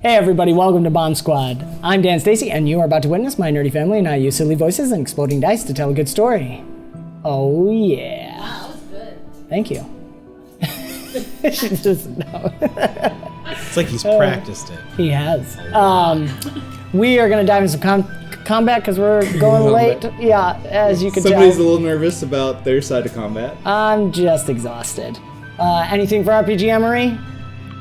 Hey everybody, welcome to BombSquad. I'm Dan Stacy, and you are about to witness my nerdy family and I use silly voices and exploding dice to tell a good story. Oh yeah. Wow, that was good. Thank you. She doesn't know. It's like he's practiced it. He has. We are going to dive into some combat because we're going late. Yeah, as you can Somebody's a tell. little nervous about their side of combat. I'm just exhausted. Anything for RPG, Emery?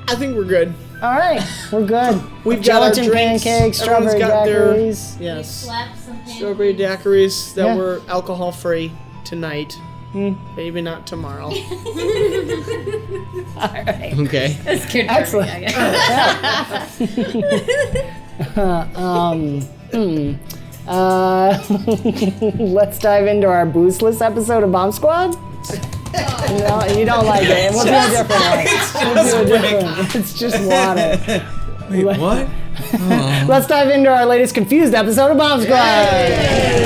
I think we're good. All right, we're good. We've got our gelatin drinks. pancakes, Everyone's strawberry got their- daiquiris. Yes. Slap some pancakes. Strawberry daiquiris that Yeah. were alcohol free tonight. Maybe not tomorrow. All right. Okay. That's good. Excellent. For me, Let's dive into our boostless episode of BombSquad. No, you don't like it. We'll do a different one. We'll do a different one. It's just water. Wait, what? Let's dive into our latest confused episode of BombSquad.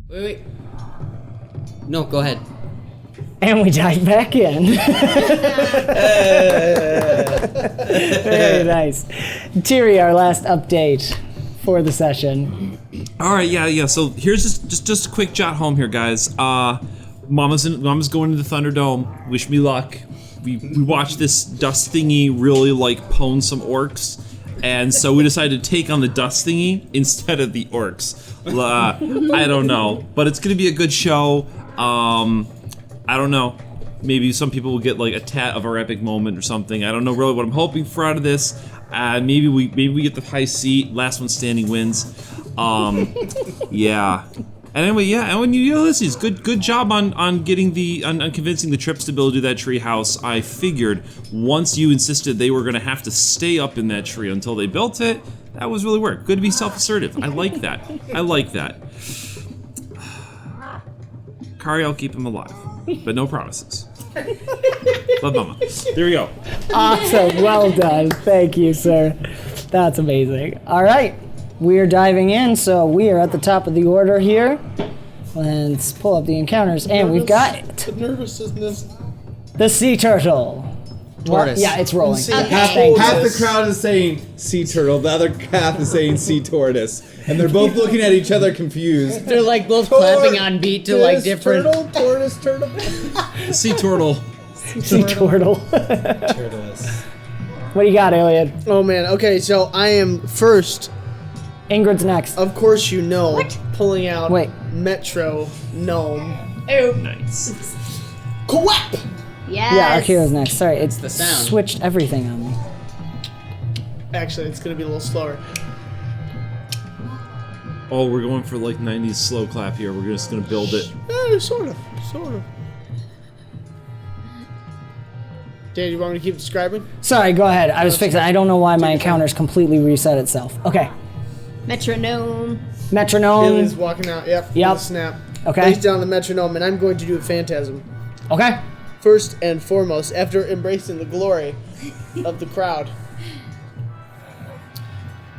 Wait. No, go ahead. And we dive back in. Very nice. Thierry, our last update for the session. All right, yeah. So here's just a quick jot home here, guys. Mama's going to the Thunderdome. Wish me luck. We watched this dust thingy really like pwn some orcs, and so we decided to take on the dust thingy instead of the orcs. I don't know, but it's gonna be a good show. I don't know. Maybe some people will get like a tat of our epic moment or something. I don't know really what I'm hoping for out of this. Maybe we get the high seat. Last one standing wins. Yeah. And anyway, yeah. And when Ulysses, good job on convincing the Trips to build that tree house. I figured once you insisted they were gonna have to stay up in that tree until they built it, that was really work. Good to be self-assertive. I like that. Kari, I'll keep him alive, but no promises. Love, Mama. There we go. Awesome. Well done. Thank you, sir. That's amazing. All right. We are diving in, so we are at the top of the order here. Let's pull up the encounters, and we've got The nervousness. the sea turtle. Tortoise. Yeah, it's rolling. Half Thank you. the crowd is saying sea turtle, the other half is saying sea tortoise. And they're both looking at each other confused. They're like both clapping on beat to like different. Turtle, tortoise, turtle. Sea turtle. Sea turtle. Turtles. What do you got, Iliad? Oh man. Okay, so I am first. Ingrid's next. Of course, you know, pulling out Wait. Metro Gnome. Nice. Quap! Yes. Yeah, Akira's next. Sorry, it's the sound. switched everything on me. Actually, it's gonna be a little slower. Oh, we're going for like 90s slow clap here. We're just gonna build it. Sort of. Dan, you want me to keep describing? Sorry, go ahead. I was fixing. I don't know why my encounter's completely reset itself. Okay. Metronome. Metronome. Billy's walking out. Yep. Yep. with a snap. Okay. Lays down the metronome, and I'm going to do a phantasm. Okay. first and foremost, after embracing the glory of the crowd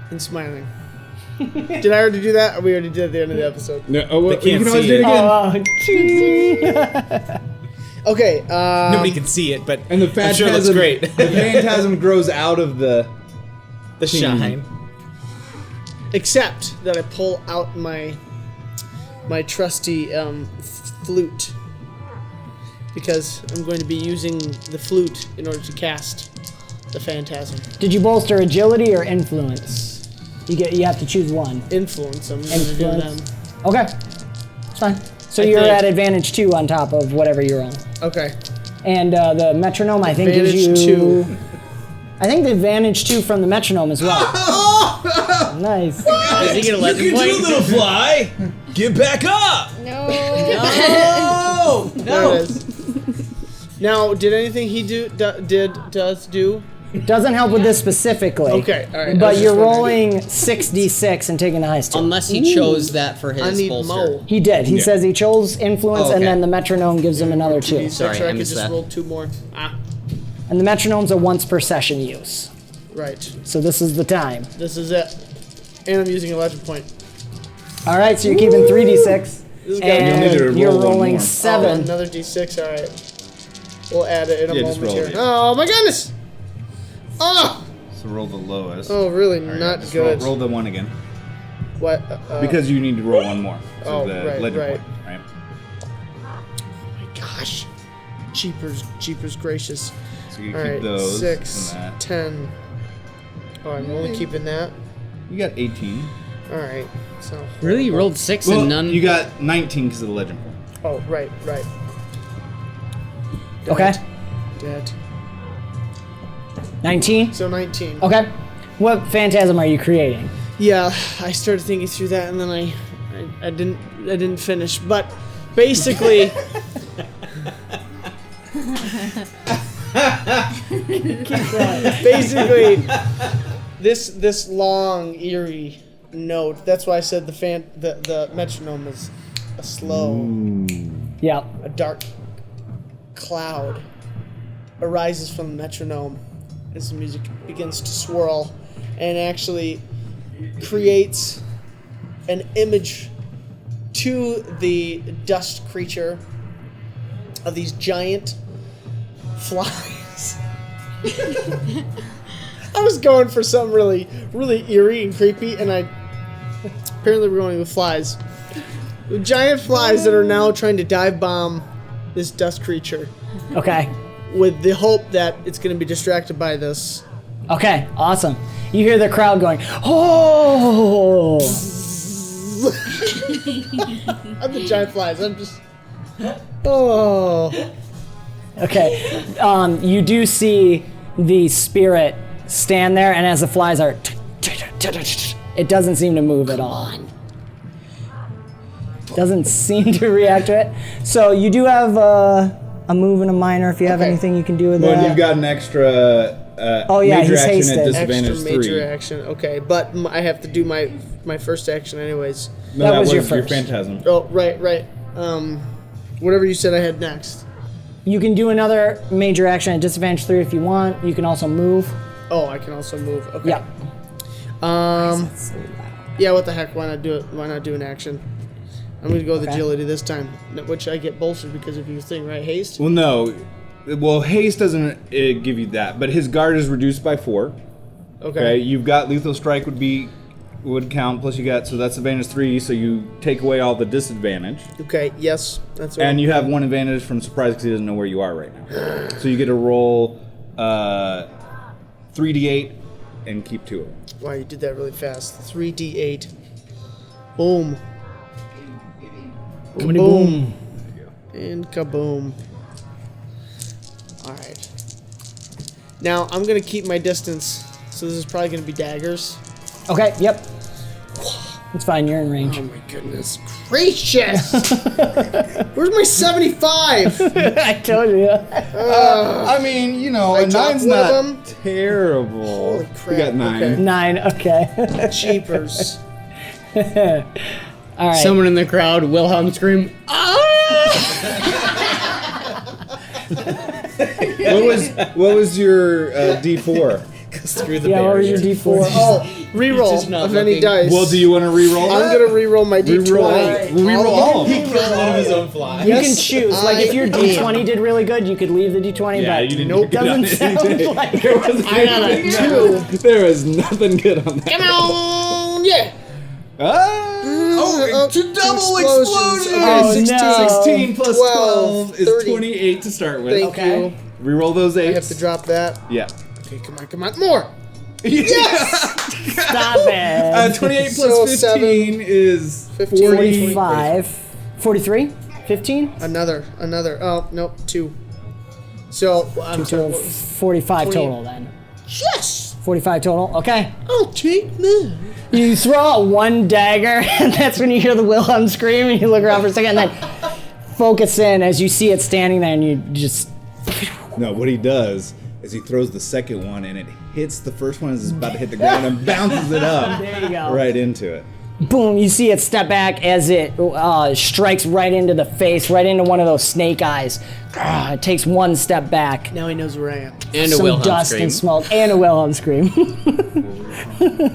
and smiling. Did I already do that? Or we already did at the end of the episode? No, oh, well, They can't you can always see do it it. again. Okay. Nobody can see it, but And the I'm sure it looks phantasm, great. the phantasm grows out of the. The shine. Except that I pull out my trusty flute, because I'm going to be using the flute in order to cast the phantasm. Did you bolster agility or influence? You have to choose one. Influence. I'm going to do Influence. them. Okay. It's fine. So I you're think- at advantage 2 on top of whatever you're on. Okay. And the metronome, I think, gives you... Advantage 2. I think the advantage 2 from the metronome as well. Nice. Does he get a legend point? fly. Get back up. No. Oh There it is. Now, did anything he does do? Doesn't help with this specifically. Okay, all right. I But was you're just wondering. rolling 6d6 and taking the highest two. Unless he chose that for his I need bolster. Mo. He did. He says he chose influence, Oh, and okay. then the metronome gives him another 2. D6, Sorry, or I I could missed just that. roll 2 more. Ah, And the metronome's a once per session use. right. So this is the time. This is it. And I'm using a legend point. All right, so you're keeping 3d6. This is good. And You'll need to you're roll one rolling more. 7. Oh, another D6. All right. We'll add it in a Yeah, just moment roll here. it, yeah. Oh my goodness! Oh, So roll the lowest. oh, really All right, not just good. Roll the 1 again. What? Because you need to roll 1 more. So Oh, the right, legend right. point, right? Gosh, jeepers gracious! So you All keep right, those. 6, and that. 10. Oh, I'm only keeping that. You got 18. All right. So Really? You rolled 6 Well, and none? you got 19 because of the legend point. Oh, right. Okay. Dead. 19. So 19. Okay. What phantasm are you creating? Yeah, I started thinking through that, and then I didn't finish. But basically, basically, this long eerie note. That's why I said the metronome is a slow, Yeah. a dark cloud arises from the metronome as the music begins to swirl, and actually creates an image to the dust creature of these giant flies. I was going for something really, really eerie and creepy, and apparently we're going with flies. Giant flies that are now trying to dive bomb this dust creature Okay. with the hope that it's going to be distracted by this. Okay. Awesome. You hear the crowd going, oh! I'm the giant flies. I'm just. Oh. Okay. You do see the spirit stand there, and as the flies are, it doesn't seem to move at all. Doesn't seem to react to it. So you do have a move and a minor if you have Okay. anything you can do with Well, that. you've got an extra Oh, yeah, major he's action hasted. at Extra disadvantage major 3. action. Okay, but I have to do my first action anyways. No, That that was was your your first. phantasm. Oh, right. Whatever you said I had next. You can do another major action at disadvantage 3 if you want. You can also move. Oh, I can also move. Okay. Yeah. Yeah. What the heck? Why not do it? Why not do an action? I'm gonna go with Okay. agility this time, which I get bolstered because of your thing, right? Haste. Well, no. Well, haste doesn't give you that, but his guard is reduced by 4. Okay, you've got lethal strike would count, plus you got, so that's advantage 3, so you take away all the disadvantage. Okay. Yes. That's what. And you have 1 advantage from surprise because he doesn't know where you are right now. So you get to roll 3d8 and keep 2 of them. Wow, you did that really fast. 3d8. Boom. Boom. And kaboom. Alright. Now, I'm going to keep my distance, so this is probably going to be daggers. Okay, yep. It's fine, you're in range. Oh my goodness gracious! Where's my 75? I told you. I mean, you know, I a dropped 9's one not of them. terrible. Holy crap, You got 9. okay. 9, okay. Cheapers. All right. Someone in the crowd, Wilhelm scream. What was your D4? Through the Yeah, what was barrier. your D4? Oh, reroll just not of any looking. dice. Well, do you want to re-roll I'm that? gonna reroll my D20. Reroll. We'll re-roll all of them. He killed one of his own flies. You can choose. Like if your D20 did really good, you could leave the D20. Yeah, but you didn't nope, get on doesn't sound anything. like. I got a 2. There was nothing good on that. Come on, yeah. Oh, to double explosions. explosion! Oh, 16, no. 16 plus 12 12 is 30. 28 to start with. Thank Okay. you. Reroll those I 8s. have to drop that. Yeah. Okay, come on, more. Stop it. 28 So plus 15 is 15. 45. 43? 15? Another. Oh, nope, 2. So, I'm So sorry. 45 20. total then. Yes! 45 total. Okay. I'll take that. You throw out one dagger, and that's when you hear the Wilhelm scream, and you look around for a second, and then focus in as you see it standing there, and you just. No, what he does is he throws the second one and it hits the first one as it's about to hit the ground and bounces it up There you go. right into it. Boom, you see it step back as it strikes right into the face, right into one of those snake eyes. It takes one step back. Now he knows where I am. And a Some Wilhelm dust scream. and smoke, and a Wilhelm scream.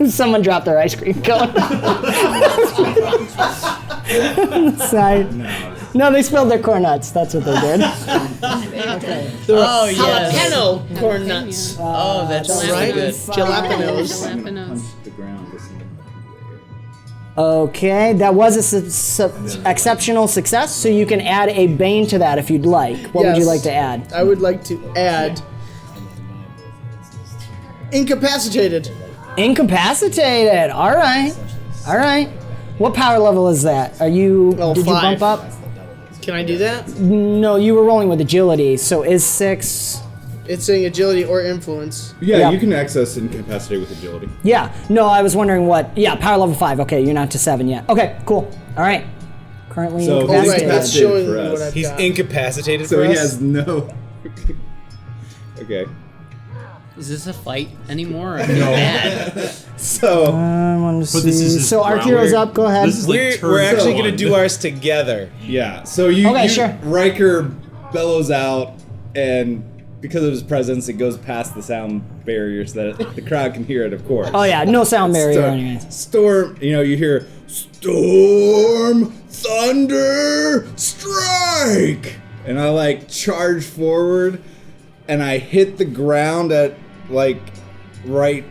Someone dropped their ice cream cone. Sorry. No, they spilled their corn nuts. That's what they did. Oh, yes. Jalapeno corn nuts. Oh, that's so Right? good. Jalapenos. Jalapenos. The ground. Okay, that was a exceptional success, so you can add a bane to that if you'd like. What would you Yes. like to add? I would like to add incapacitated. Incapacitated. All right. All right. What power level is that? Are you? Oh, did 5. you bump up? Can I do that? No, you were rolling with agility. So is 6? It's saying agility or influence. Yeah, Yeah. you can access incapacitated with agility. Yeah. No, I was wondering what. Yeah, power level 5. Okay, you're not to 7 yet. Okay, cool. All right. Currently So Oh, right, incapacitated. that's incapacitated showing for us. what I've He's got. incapacitated So for he us. has no. Okay. Is this a fight anymore? Or mad? So I want to But this see. is his So our round. hero's up. Go ahead. This is like We're turn actually one. gonna do ours together. yeah, so you, Okay, you sure. Ryker bellows out, and because of his presence, it goes past the sound barrier so that the crowd can hear it. Of course. Oh yeah, no sound barrier So, anyway. storm. You know, you hear storm, thunder, strike, and I like charge forward, and I hit the ground at like right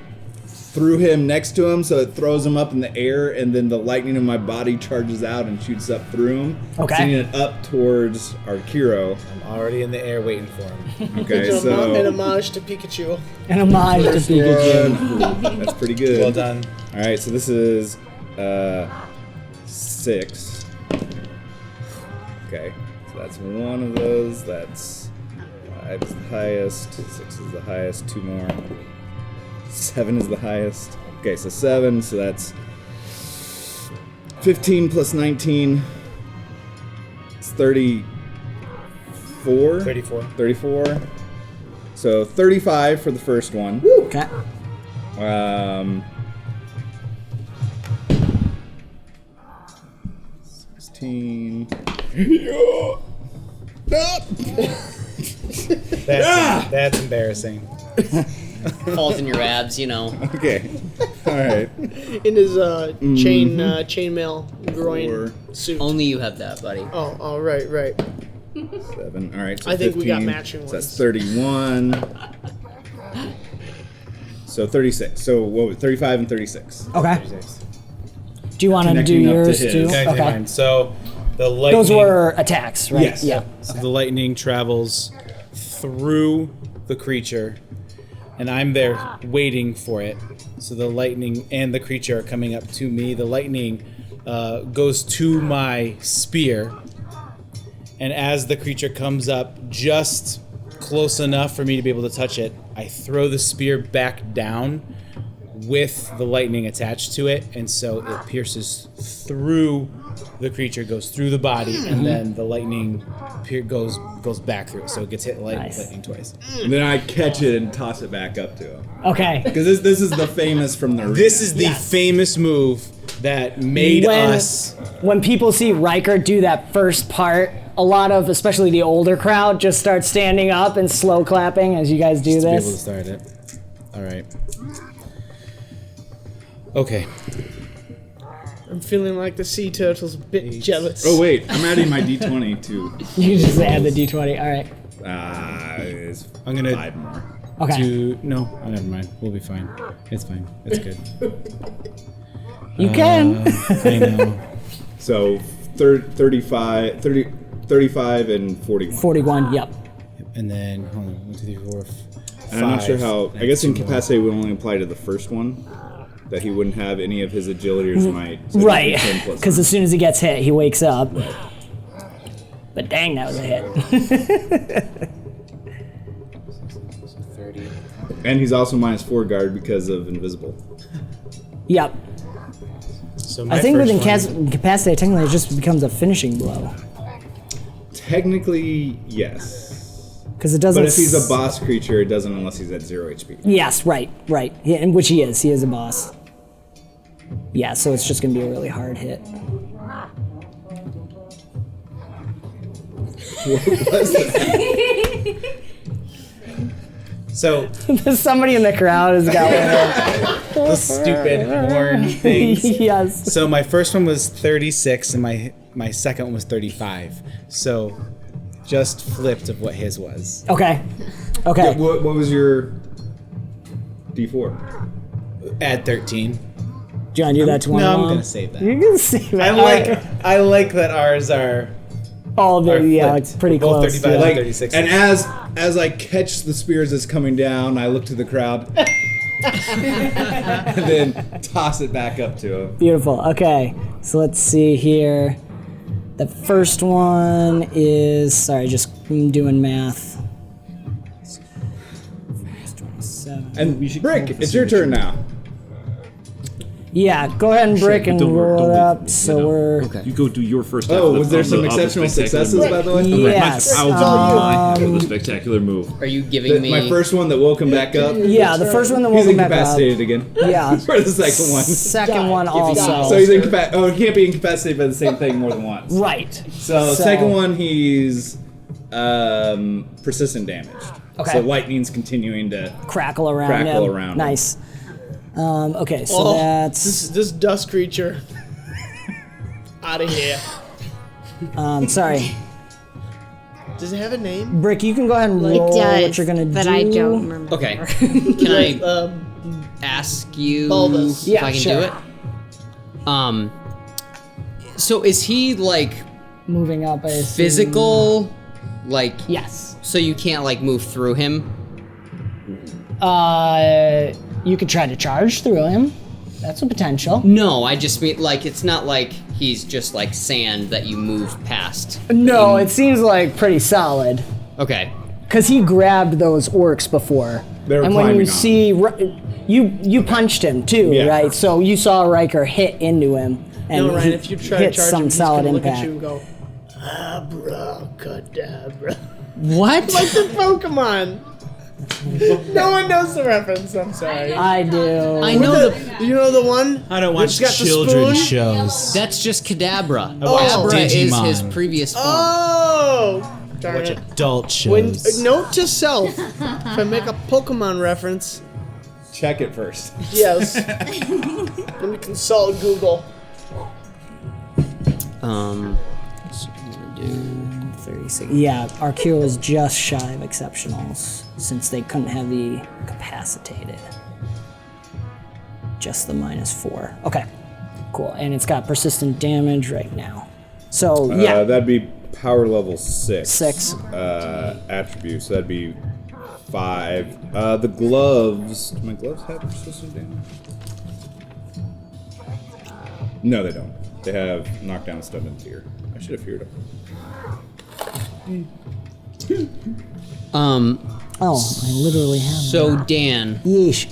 through him, next to him, so it throws him up in the air, and then the lightning in my body charges out and shoots up through him, Okay. sending it up towards our hero. I'm already in the air waiting for him. Okay, An so homage to Pikachu. An homage to Pikachu. Good. That's pretty good. Well done. All right, so this is 6. Okay, so that's one of those. That's 5 is the highest. 6 is the highest. 2 more. 7 is the highest. Okay, so 7. So that's 15 plus 19. It's 34. 34. 34. So 35 for the first one. Okay. 16. That's embarrassing. Falls in your abs, you know. Okay. All right. In his chainmail groin 4, suit. Only you have that, buddy. Oh, right. 7. All right. So I think we got 15. matching So that's ones. 31. So 36. So what was 35 and 36? Okay. Do you want to do Connecting up to yours his. too? Okay, Okay. fine. So the lightning. Those were attacks, right? Yes. Yeah. So the lightning travels through the creature, and I'm there waiting for it. So the lightning and the creature are coming up to me. The lightning goes to my spear, and as the creature comes up just close enough for me to be able to touch it, I throw the spear back down with the lightning attached to it, and so it pierces through the creature, goes through the body, and then the lightning goes back through it, so it gets hit Nice. lightning twice. And then I catch it and toss it back up to him. Okay. Because this is the famous from the arena. This is the Yes. famous move that made us. When people see Ryker do that first part a lot of, especially the older crowd, just start standing up and slow clapping as you guys do To be able to this. start it. All right. Okay. I'm feeling like the sea turtle's a bit jealous. Oh wait, I'm adding my d20 too. You just add the d20. All right. It's I'm gonna 5 more. Okay. No, oh, never mind. We'll be fine. It's fine. It's good. You can. I know. So 35 and 41. 41. Yep. And then hold on. 1, 2, 3, 4, 5. And I'm not sure how. I guess 2 more. incapacity would only apply to the first one. That he wouldn't have any of his agility or his might. So Right. 10 plus Because as soon as he gets hit, he wakes up. Right. But dang, that was a hit. 30. And he's also -4 guard because of invisible. Yep. So I think with first one- incapacity, technically, it just becomes a finishing blow. Technically, yes. Because it doesn't. But if he's a boss creature, it doesn't unless he's at 0 HP. Yes, right. Yeah, and which he is. He is a boss. Yeah, so it's just going to be a really hard hit. So Somebody in the crowd has got one the stupid horn of things. those. Yes. So my first one was 36, and my second one was 35. So just flipped of what his was. Okay. Okay. What was your D4? Add 13. Do you want to do that to one? No, I'm of them? gonna save that. You're gonna save it. I like that ours are. all the are yeah, flipped. it's pretty Both close. 35 yeah. and Like, 36. and as I catch the spears that's coming down, I look to the crowd, and then toss it back up to him. Beautiful. Okay, so let's see here. The first one is just doing math. 27. And Brick, it's your turn now. Yeah, go ahead and brick and Don't roll it wait up. for me, So you know. we're Okay. You go do your first. Oh, after was the- there of the- some of the exceptional spectacular successes, move. by the way? yes. I'll do mine for the spectacular move. Are you giving me? My first one that woke him back up. Yeah, the first one that He's woke him back up. incapacitated again. Yeah. For the second one. Second one So also. he's incapacitated. Oh, he can't be incapacitated by the same thing more than once. Right. So second one, he's persistent damaged. Okay. So lightning's continuing to. Crackle around Crackle him. around him. Nice. Okay, so that's this dust creature. Out of here. sorry. Does it have a name? Brick, you can go ahead and It roll does, what you're gonna do. but I don't remember. Okay. Can I Um, ask you Bulbous. if Yeah, I can sure. do it? So is he like Moving up. I assume. physical? Like Yes. so you can't like move through him? You could try to charge through him. That's a potential. No, I just mean like it's not like he's just like sand that you move past. No, it seems like pretty solid. Okay. Cause he grabbed those orcs before. They were and when you climbing on see, you punched him too, Yeah. right? So you saw Ryker hit into him, and no, Ryan, he if you try to hit charge some him, he's solid gonna look impact. at you and go, Abracadabra. What? Like the Pokemon. No one knows the reference, I'm sorry. I do. I know the You know the one? I don't watch It's got the children's spoon? shows. that's just Kadabra. watch Kadabra is Digimon. his previous form. Oh! Darn Watch it. adult When, shows. note to self, if I make a Pokemon reference, Check it first. yes. Let me consult Google. So I'm gonna do 36. Yeah, Arcure was just shy of exceptionals since they couldn't have the capacitated. Just the -4. Okay, cool. And it's got persistent damage right now. So yeah, That'd be power level 6. 6. Attributes. So that'd be 5. The gloves. Do my gloves have persistent damage? No, they don't. They have knockdown, stun, and fear. I should have feared them. Oh, I literally have. So Dan, Yeesh.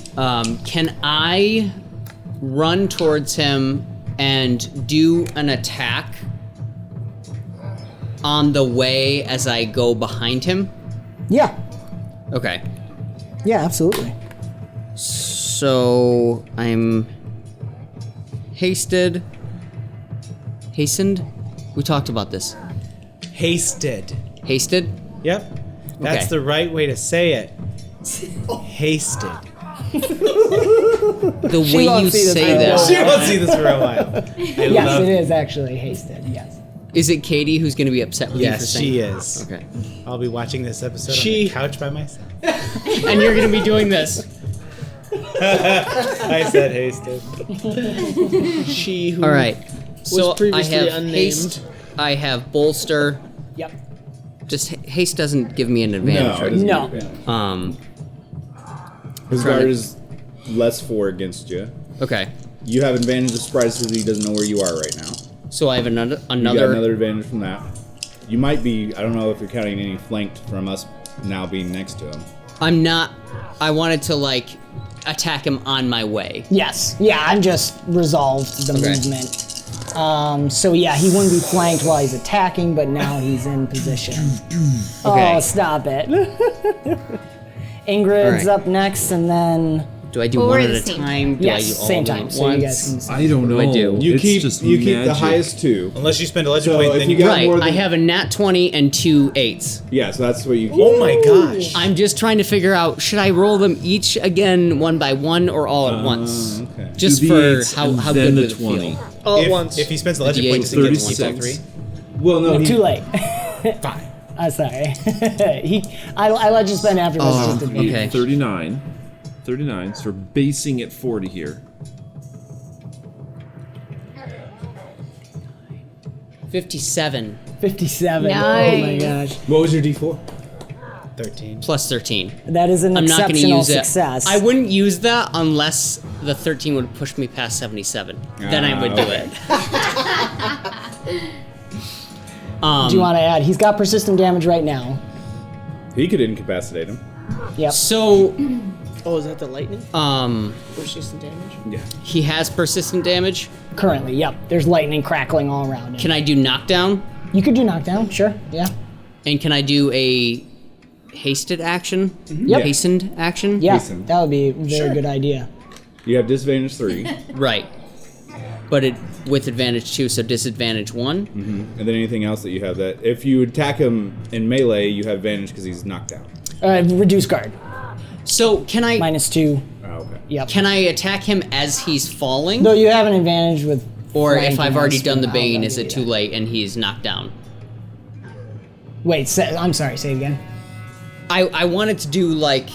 can I run towards him and do an attack on the way as I go behind him? Yeah. Okay. Yeah, absolutely. So I'm hastened. We talked about this. Hasted. Hasted? Yep. That's Okay. the right way to say it. Hasted. The way won't you see this say for a that. while. She won't see this for a while. Yes, it is actually hasted. Yes. Is it Katie who's going to be upset with you for Yes, saying? she is. Okay. I'll be watching this episode on She- the couch by myself. And you're going to be doing this. I said hasted. She who All right. So I previously have unnamed. haste. I have bolster. Yep. Just haste doesn't give me an advantage. No, it right? doesn't No. give you advantage. His trying guard to- is less 4 against you. Okay. You have advantage of surprise because he doesn't know where you are right now. So I have another You got another advantage from that. You might be, I don't know if you're counting any flanked from us now being next to him. I'm not. I wanted to like attack him on my way. Yes. Yeah, I've just resolved the Okay. movement. So yeah, he wouldn't be flanked while he's attacking, but now he's in position. Okay. Oh, stop it. Ingrid's All right. up next, and then Do I do Well, one we're at at a the same time? Do yes, I do all same of them time. at So you once? guys can. I don't know. do I do? You It's keep just you keep the magic. highest 2. Unless you spend a legend So point, if then you you got Right. more than, I have a nat 20 and 2 8s. yeah, so that's what you keep. Oh my gosh. I'm just trying to figure out, should I roll them each again one by one or all at once? Okay. Just Do the for eights how and good then would the it 20. feel? all at once. If he spends the legend D8 point, does he get to keep all 36. 3? Well, no, he, Too late. Fine. I'm sorry. I let you spend afterwards just to be. Okay. 39. 39. So we're basing at 40 here. 57 57. Oh my Nice. gosh. what was your D4? 13. plus 13. That is an I'm not going to exceptional use success. it. I wouldn't use that unless the 13 would push me past 77. Then I would do okay. it. Do you want to add? He's got persistent damage right now. He could incapacitate him. Yep. So, Oh, is that the lightning? Persistent damage? Yeah. he has persistent damage. Currently, yep. There's lightning crackling all around him. Can I do knockdown? You could do knockdown, sure. Yeah. And can I do a hasted action? Yep. Hastened action? Yeah. Decent. That would be a very good idea. You have disadvantage 3, Right. But it with advantage 2, so disadvantage 1. and then anything else that you have that if you attack him in melee, you have advantage because he's knocked out. Reduce guard. So can I -2. Oh, okay. Yep. can I attack him as he's falling? Though you have an advantage with. Or if flanking I've already and done the spin, bane, I'll is it give too you late and he's knocked down? that. Wait, I'm sorry, say it again. I wanted to do like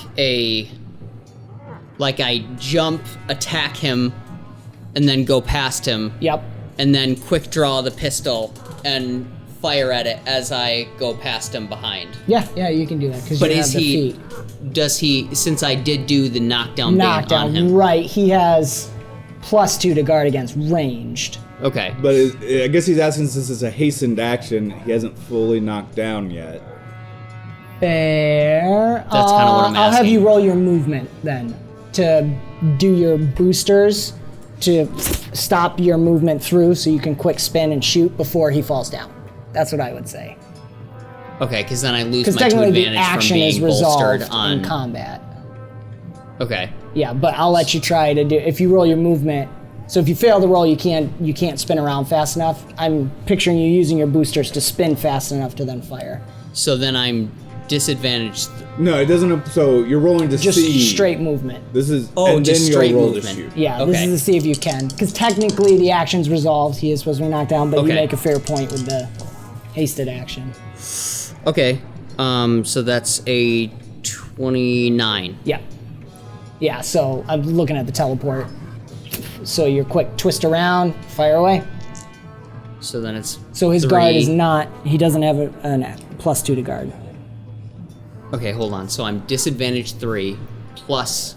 I jump, attack him, and then go past him, Yep. and then quick draw the pistol and fire at it as I go past him behind. Yeah, you can do that because But you is have the he? feet. Does he? Since I did do the knockdown bane on Knockdown, him. right. He has +2 to guard against ranged. Okay. But I guess he's asking since it's a hastened action, he hasn't fully knocked down yet. Fair. That's kinda what I'm I'll have asking. you roll your movement then to do your boosters to stop your movement through so you can quick spin and shoot before he falls down. That's what I would say. Okay, because then I lose Because my 2 technically the advantage from action is being bolstered resolved on. in combat. Okay. Yeah, but I'll let you try to do. If you roll your movement, so if you fail the roll, you can't spin around fast enough. I'm picturing you using your boosters to spin fast enough to then fire. So then I'm disadvantaged. No, it doesn't. So you're rolling to Just see. straight movement. This is and just then straight you'll roll movement. to shoot. Yeah, this Okay. is to see if you can. Because technically the action's resolved. He is supposed to be knocked down, but you Okay. make a fair point with the hasted action. Okay. So that's a 29. Yeah. Yeah, so I'm looking at the teleport. So you're quick twist around, fire away. So then it's. So his 3. guard is not, he doesn't have a +2 to guard. Okay, hold on. So I'm disadvantage 3 plus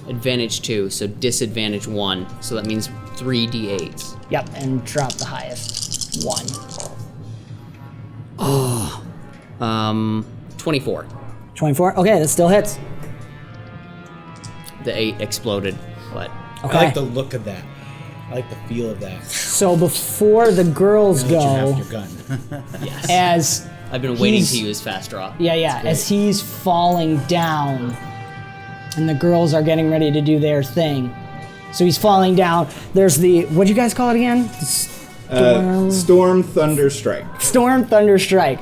advantage 2, so disadvantage 1. So that means 3d8s. Yep, and drop the highest. 1. 24. 24? Okay, that still hits. The 8 exploded, but Okay. I like the look of that. I like the feel of that. So before the girls That you have go, your gun. yes. as I've been waiting he's- to use fast draw. Yeah, as he's falling down, and the girls are getting ready to do their thing. So he's falling down. There's the, what'd you guys call it again? Storm Thunder Strike. Storm Thunder Strike.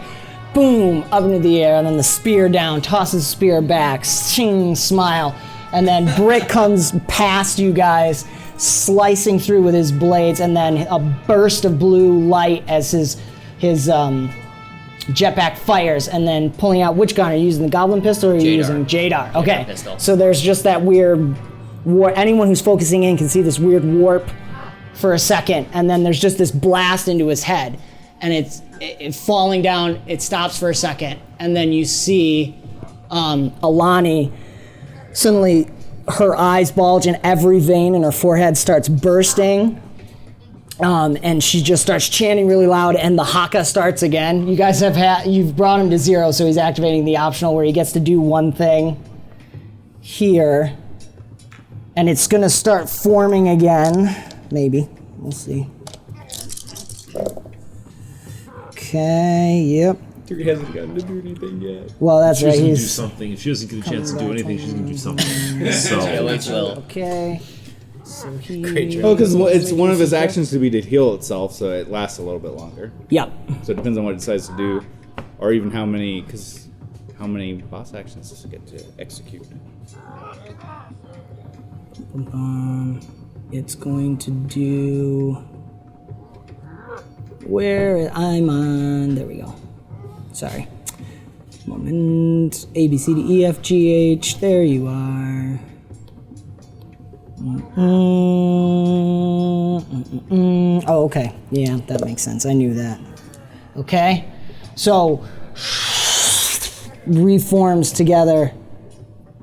Boom, up into the air, and then the spear down, tosses the spear back, shing, smile, and then Brick comes past you guys, slicing through with his blades, and then a burst of blue light as his jetpack fires, and then pulling out. Which gun are you using? The Goblin pistol, or are you using Jadar? Okay, pistol. so there's just that weird warp. Anyone who's focusing in can see this weird warp for a second, and then there's just this blast into his head, and it's falling down. It stops for a second, and then you see Alani suddenly, her eyes bulge and every vein in her forehead starts bursting, and she just starts chanting really loud, and the haka starts again. You guys you've brought him to 0, so he's activating the optional where he gets to do one thing here, and it's gonna start forming again. Maybe, we'll see. Okay, yep. He hasn't gotten to do anything yet. Well, that's She's right. gonna do He's something. If she doesn't get a chance to do back anything, she's gonna do something. So okay. So he. Oh, because it's one of his actions to be to heal itself, so it lasts a little bit longer. Yep. So it depends on what it decides to do, or even how many boss actions does it get to execute. It's going to do. Where I'm on. There we go. Sorry. Moment. A, B, C, D, E, F, G, H. There you are. Oh, okay. Yeah, that makes sense. I knew that. Okay. So, reforms together,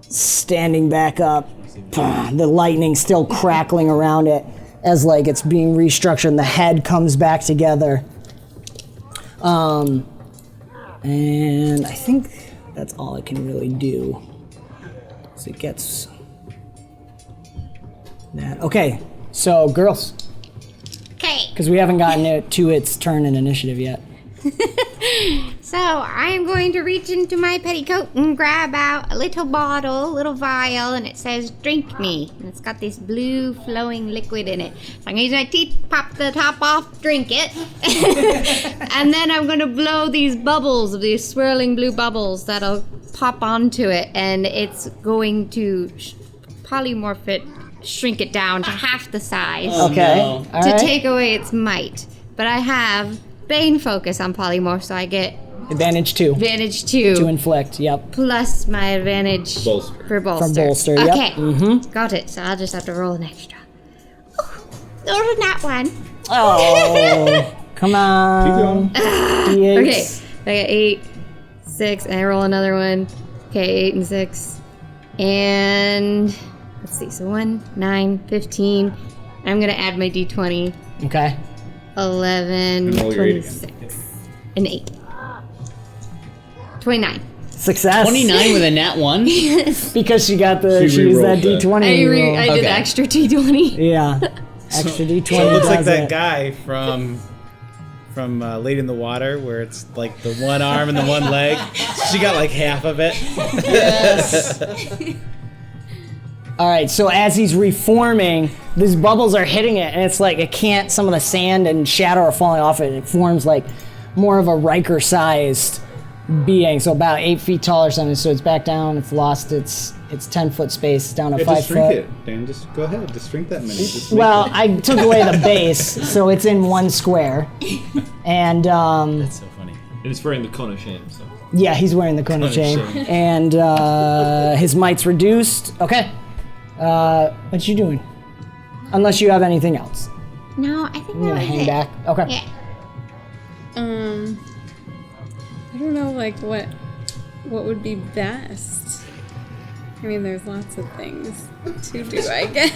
standing back up. The lightning still crackling around it as like it's being restructured, and the head comes back together. And I think that's all it can really do. So it gets that. Okay, so girls, Okay. because we haven't gotten it to its turn in initiative yet. So I am going to reach into my petticoat and grab out a little bottle, a little vial, and it says "Drink me." And it's got this blue flowing liquid in it. So I'm gonna use my teeth, pop the top off, drink it, and then I'm gonna blow these bubbles, these swirling blue bubbles that'll pop onto it, and it's going to polymorph it, shrink it down to half the size Okay, no. all to right. take away its might. But I have Bane focus on polymorph, so I get Advantage 2 advantage 2 to inflict. Yep. plus my advantage Bolster. for bolster. From bolster, yep. Okay, got it. So I'll just have to roll an extra. Roll that one. Oh, come on. Keep D8. Okay, I got 8, 6, and I roll another one. Okay, 8 and 6, and let's see. So 1, 9, 15. I'm gonna add my d20. Okay. 11, And roll your 8 again. 26, and 8. 29. Success. 29 with a nat 1? Because she got the. She She used that re-rolled that. D20. I roll. did Okay. extra d20. Yeah. Extra D20. So it looks like does that it. guy from Late in the Water, where it's like the one arm and the one leg. She got like half of it. All right, so as he's reforming, these bubbles are hitting it, and it's like it can't. Some of the sand and shadow are falling off it, and it forms like more of a Ryker-sized being, so about 8 feet tall or something. So it's back down. It's lost its 10-foot space. It's down to 5 Just foot. shrink it, Dan. Just go ahead. Just shrink that many. Just make Well, it. I took away the base, so it's in one square, and That's so funny. And it's wearing the cone of shame, so. yeah, he's wearing the cone of shame, shame. and his might's reduced. Okay, what you doing? Unless you have anything else. No, I think You that wanna was hang it. back? Okay. Yeah. I don't know, like what would be best. I mean, there's lots of things to do, I guess.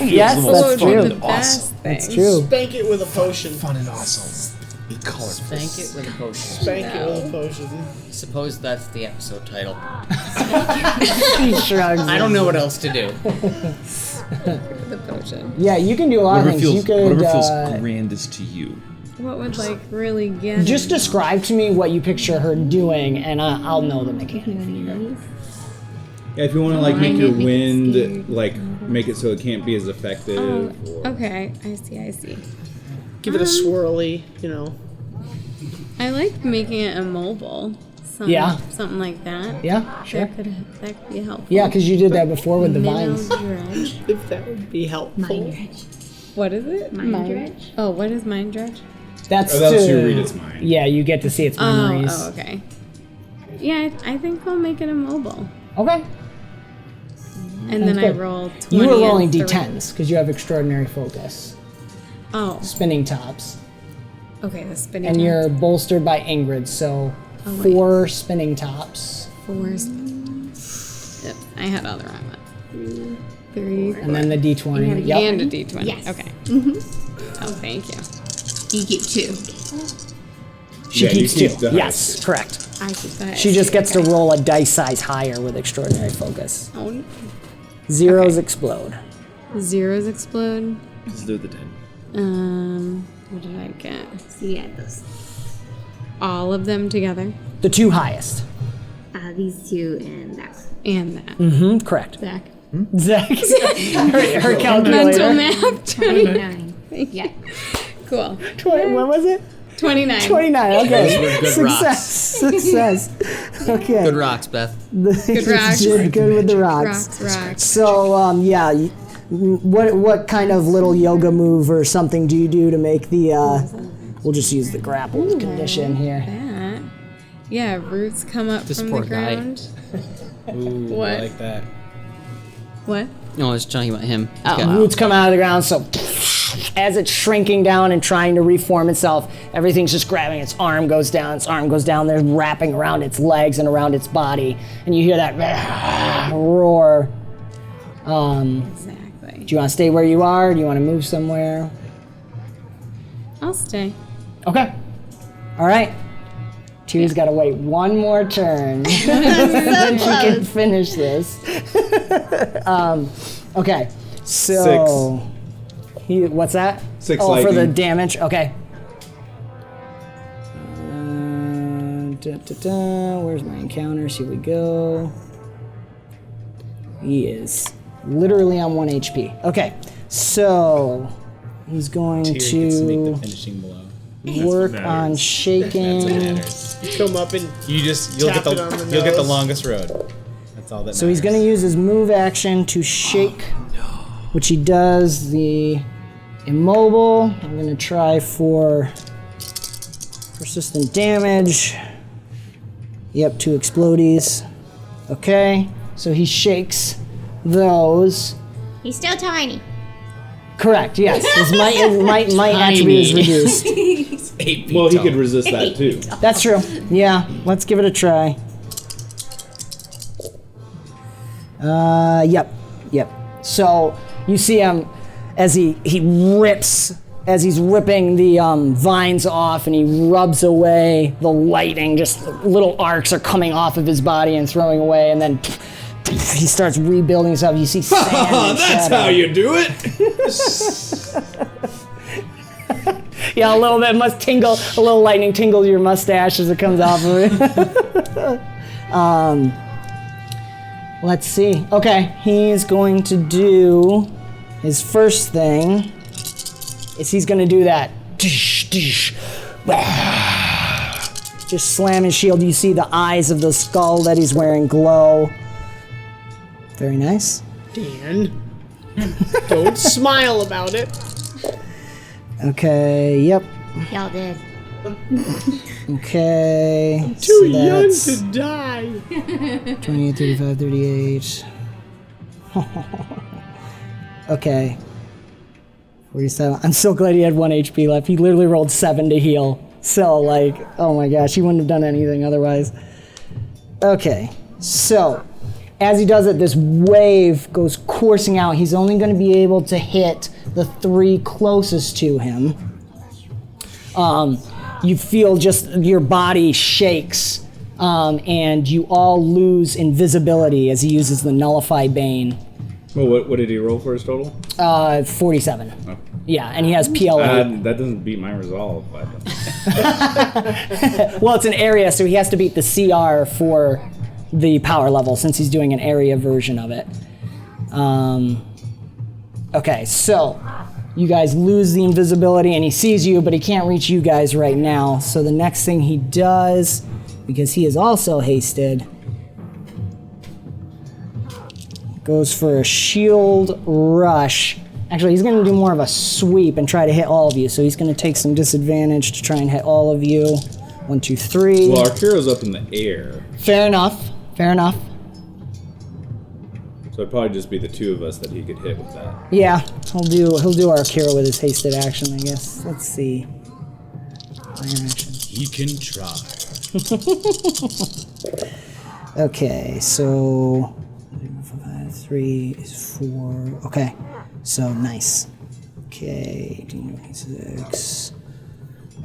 Yes, What that's would true. be the best thing? That's true. Spank it with a potion. Fun and awesome. Be colorful. Thank it with a potion. Spank it with a potion. Suppose that's the episode title. He shrugs. I don't know what else to do. The potion. Yeah, you can do a lot of Whatever things. You could feels grandest to you. What would like really get just him? describe to me what you picture her doing, and I'll know the mechanic. Yeah, if you want to like make your Make it wind scared. like make it so it can't be as effective. or- Okay, I see. Give it a swirly, you know. I like making it immobile. Something, Yeah. Something like that. Yeah, sure. That could be helpful. Yeah, because you did that before with the Minnow vines. dredge. If that would be helpful. Mind dredge. What is it? Mind dredge. Oh, what is mind dredge? That's Oh, that lets to you read its mind. Yeah, you get to see its memories. Oh, okay. Yeah, I think I'll make it immobile. Okay. And then I good. roll 20. You were rolling and 3. d10s because you have extraordinary focus. Oh, Spinning tops. okay, the spinning And top. you're bolstered by Ingrid, so Oh, wait. 4 spinning tops. 4. Yep, I had all the wrong ones. 3. And then the d20. Yep. And a d20. Yes. Okay. Oh, thank you. You get 2. She Yeah, you keeps keep 2. the Yes, correct. I keep that. She just gets to roll a dice size higher with extraordinary focus. Oh, no. Zeros explode. Zeros explode. Let's do the 10. What did I get? So you got those. All of them together. The 2 highest. These 2 and that. And that. Mm-hmm, correct. Zach. Zach, her Mental calculator. math. 29. Yeah. Cool. What was it? 29. 29. Okay. were good Success. Success. Okay. Good rocks, Beth. Good rocks. Good with the rocks. Rocks. So, yeah. What kind of little yoga move or something do you do to make the? We'll just use the grappled condition here. That. Yeah, roots come up This from poor the guy. ground. Ooh, What? I like that. What? No, I was talking about him. Roots come out of the ground, so as it's shrinking down and trying to reform itself, everything's just grabbing. Its arm goes down. They're wrapping around its legs and around its body, and you hear that roar. Exactly. Do you want to stay where you are? Do you want to move somewhere? I'll stay. Okay. All right. Tina's got to wait one more turn. Then she can finish this. Okay. So. What's that? 6 Oh, for the lightning. damage. Okay. Where's my encounters? Here we go. He is literally on 1 HP. Okay. So. He's going Tyr gets to make the to finishing blow. work matters. on That's shaking. what matters. Come up and You'll Tap get it on the you'll get the nose. longest road. That's all that matters. So he's going to use his move action to shake, which he does the immobile. I'm going to try for persistent damage. Yep, 2 explodies. Okay, so he shakes those. He's still tiny. Correct, yes. His might attribute is reduced. 8 feet Well, he tall. could resist that too. That's true. Yeah, let's give it a try. Yep. So you see him as he rips, as he's ripping the vines off, and he rubs away the lightning. Just little arcs are coming off of his body and throwing away, and then he starts rebuilding himself. You see sand and That's shadow. how you do it. Yeah, a little bit must tingle. A little lightning tingles your mustache as it comes off of it. Let's see. Okay, he's going to do his first thing. Is he's going to do that. Just slam his shield. You see the eyes of the skull that he's wearing glow. Very nice. Dan. Don't smile about it. Okay. Yep. Y'all did. Okay. Too so young that's to die. 28, 35, 38. Okay. 47. I'm so glad he had 1 HP left. He literally rolled 7 to heal. So, like, oh my gosh, he wouldn't have done anything otherwise. Okay. So, as he does it, this wave goes coursing out. He's only going to be able to hit the 3 closest to him. You feel just your body shakes, and you all lose invisibility as he uses the Nullify Bane. Well, what did he roll for his total? 47. Oh. Yeah, and he has PLA. That doesn't beat my resolve. But Well, it's an area, so he has to beat the CR for the power level since he's doing an area version of it. Okay, so You guys lose the invisibility and he sees you, but he can't reach you guys right now. So the next thing he does, because he is also hasted, goes for a shield rush. Actually, he's going to do more of a sweep and try to hit all of you. So he's going to take some disadvantage to try and hit all of you. 1, 2, 3. Well, our hero's up in the air. Fair enough. Fair enough. So it'd probably just be the two of us that he could hit with that. Yeah, he'll do our Kira with his hasted action, I guess. Let's see. Fire action. He can try. Okay, so 3 is 4. Okay, so nice. Okay, 26.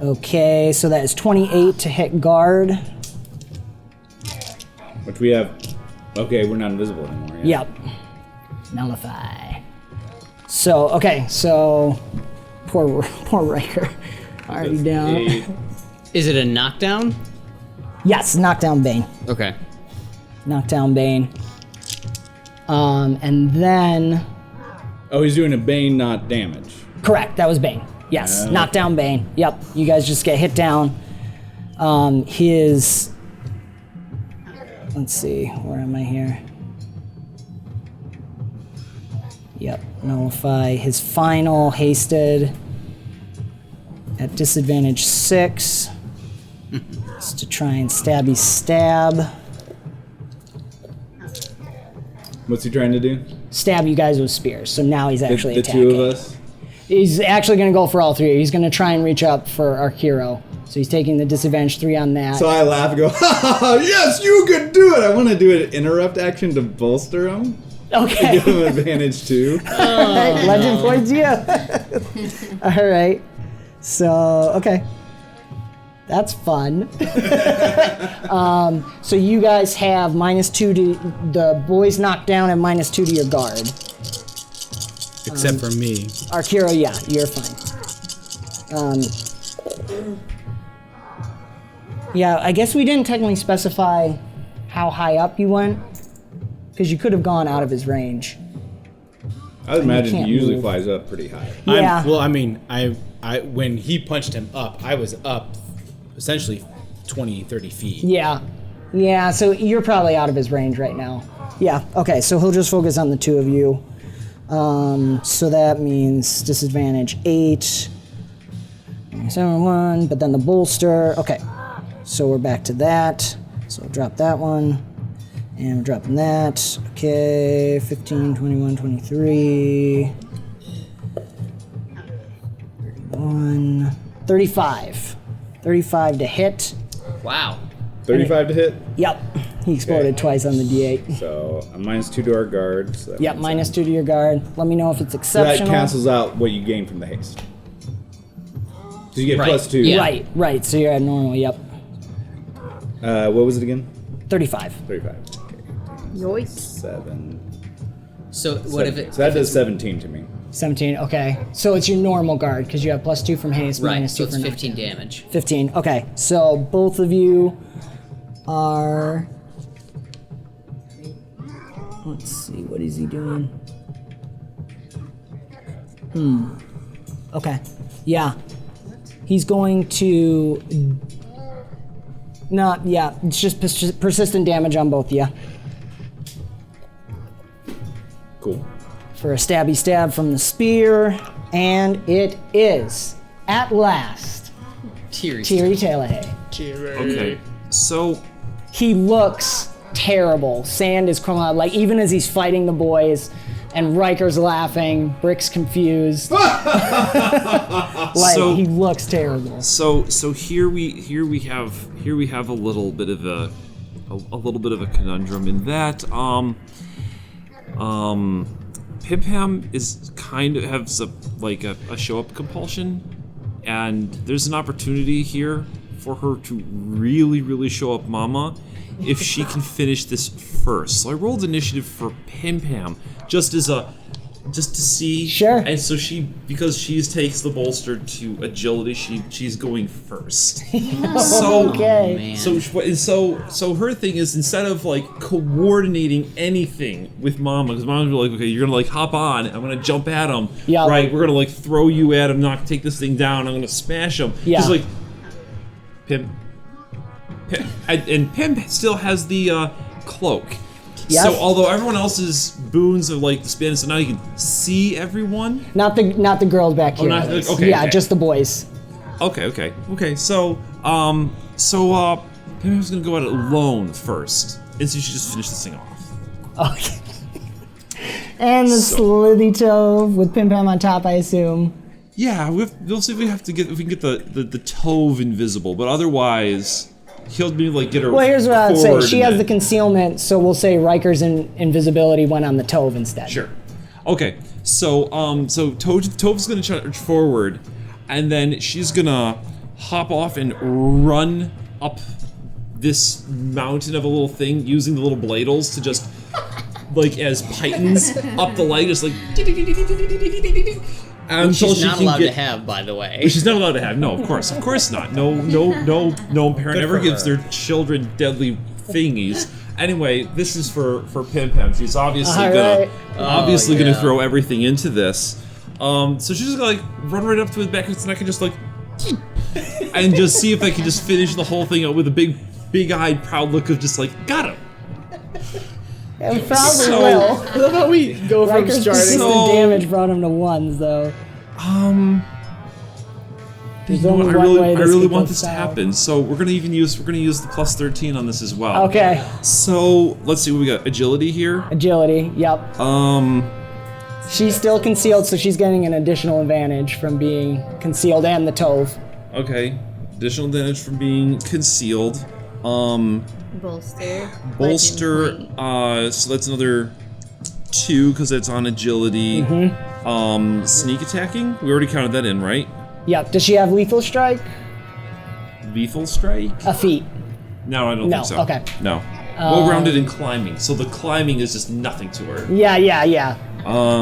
Okay, so that is 28 to hit guard. Which we have. Okay, we're not invisible anymore. Yeah. Yep. Nullify. So, okay, so poor Ryker. Already That's down. 8. Is it a knockdown? Yes, knockdown Bane. Okay. Knockdown Bane. And then... Oh, he's doing a Bane, not damage. Correct, that was Bane. Yes, knockdown Bane. Yep, you guys just get hit down. His... Let's see, where am I here? Yep, nullify. His final hasted at disadvantage 6. It's to try and stabby stab. What's he trying to do? Stab you guys with spears. So now he's actually The attacking. two of us? He's actually going to go for all three. He's going to try and reach up for our hero. So he's taking the disadvantage 3 on that. So I laugh and go, ha, yes, you can do it! I want to do an interrupt action to bolster him. Okay. Give him advantage 2. Alright, legend points you. Alright. So, okay. That's fun. So you guys have -2 to... The boys knocked down and -2 to your guard. Except for me. Arkiro, yeah, you're fine. Yeah, I guess we didn't technically specify how high up you went, because you could have gone out of his range. I would imagine he can't usually move. flies up pretty high. Yeah. I when he punched him up, I was up essentially 20, 30 feet. Yeah. Yeah, so you're probably out of his range right now. Yeah, okay, so he'll just focus on the two of you. So that means disadvantage 8. 7, 1, but then the bolster. Okay, so we're back to that. So we'll drop that one. And we're dropping that. Okay, 15, 21, 23. 31. 35. 35 to hit. Wow. 35 to hit? Yep. He exploded twice on the D8. So a -2 to our guard. So that Yep, means -2 to your guard. Let me know if it's So that exceptional. cancels out what you gain from the haste. So you get Right. +2. Yeah. Right. So you're at normal. Yep. What was it again? 35. 35. Yoink. 7. So what if it? So that does 17 to me. 17. Okay. So it's your normal guard because you have +2 from haste, Right. -2 So it's for 15 knockdown. damage. 15. Okay. So both of you are. Let's see. What is he doing? Okay. Yeah. He's going to. No. Yeah. It's just persistent damage on both. Yeah. Cool. For a stabby stab from the spear, and it is at last Tiri. Tiri Telehay. Okay, so He looks terrible. Sand is crumbling out. Like, even as he's fighting the boys, and Riker's laughing, Brick's confused. Like, So- he looks terrible. So here we have a little bit of a conundrum in that Pim Pam is kind of has a show up compulsion, and there's an opportunity here for her to really show up Mama if she can finish this first. So I rolled initiative for Pim Pam just as a just to see. Sure. And so because she takes the bolster to agility, she's going first. Okay. Man. So her thing is, instead of like coordinating anything with Mama, because Mama's like, okay, you're gonna like hop on, I'm gonna jump at him, Yeah. right? We're gonna like throw you at him, take this thing down, I'm gonna smash him. Yeah. She's like, Pim, and Pim still has the cloak. Yes. So although everyone else's boons are like the spin, so now you can see everyone. Not the girls back here. not the- okay, yeah, okay. just the boys. Okay. So Pim's gonna go at it alone first, and so you should just finish this thing off. Okay. And the slithy Tove with Pim Pam on top, I assume. Yeah, we'll see if we can get the Tove invisible, but otherwise. He'll be like get her. Well, here's what I'd say. forward She and has the then- concealment, so we'll say Riker's invisibility went on the Tove instead. Sure. Okay. So Tove's gonna charge forward, and then she's gonna hop off and run up this mountain of a little thing using the little bladles to just like as pythons up the light, just like. Which she's not allowed to have, by the way. Which she's not allowed to have. No, of course not. No parent ever gives their children deadly thingies. Anyway, this is for Pim Pam. She's obviously gonna throw everything into this. So she's just gonna like run right up to his back of his neck and just like, and just see if I can just finish the whole thing out with a big-eyed, proud look of just like, got him. It probably So- will. I love how we go from Riker's starting. persistent damage brought him to ones, though. There's only I one way really could want go this to south. happen. So we're gonna use the plus 13 on this as well. Okay. So let's see what we got. Agility here. Agility, yep. She's still concealed, so she's getting an additional advantage from being concealed and the Tove. Okay. Additional advantage from being concealed. Bolster. Bolster. Legend point. So that's another 2 because it's on agility. Sneak attacking. We already counted that in, right? Yep. Does she have lethal strike? Lethal strike. A feat. No, I don't No, think so. okay. No. Well-rounded in climbing, so the climbing is just nothing to her. Yeah.